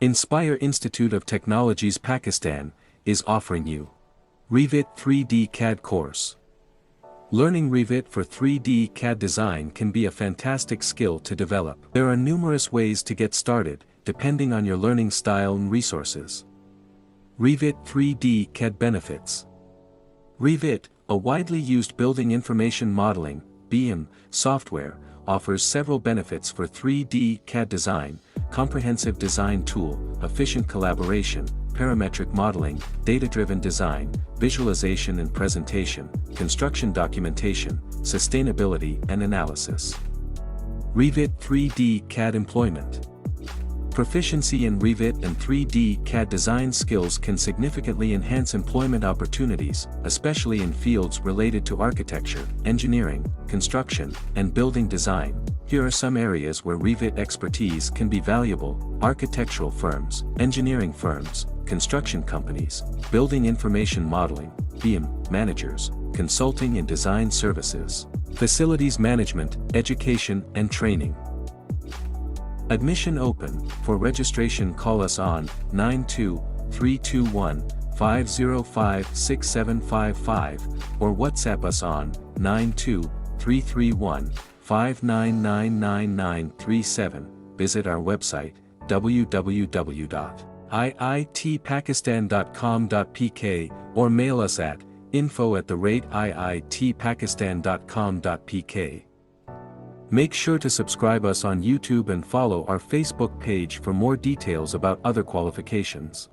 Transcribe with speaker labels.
Speaker 1: Inspire Institute of Technologies Pakistan is offering you Revit 3D CAD course. Learning Revit for 3D CAD design can be a fantastic skill to develop. There are numerous ways to get started, depending on your learning style and resources. Revit 3D CAD benefits. Revit, a widely used building information modeling (BIM) software, offers several benefits for 3D CAD design: comprehensive design tool, efficient collaboration, parametric modeling, data-driven design, visualization and presentation, construction documentation, sustainability and analysis. Revit 3D CAD employment. Proficiency in Revit and 3D CAD design skills can significantly enhance employment opportunities, especially in fields related to architecture, engineering, construction, and building design. Here are some areas where Revit expertise can be valuable: architectural firms, engineering firms, construction companies, building information modeling, BIM managers, consulting and design services, facilities management, education and training. Admission open. For registration call us on 92-321-505-6755 or WhatsApp us on 92-331-5999937. Visit our website www.iitpakistan.com.pk or mail us at info@iitpakistan.com.pk. Make sure to subscribe us on YouTube and follow our Facebook page for more details about other qualifications.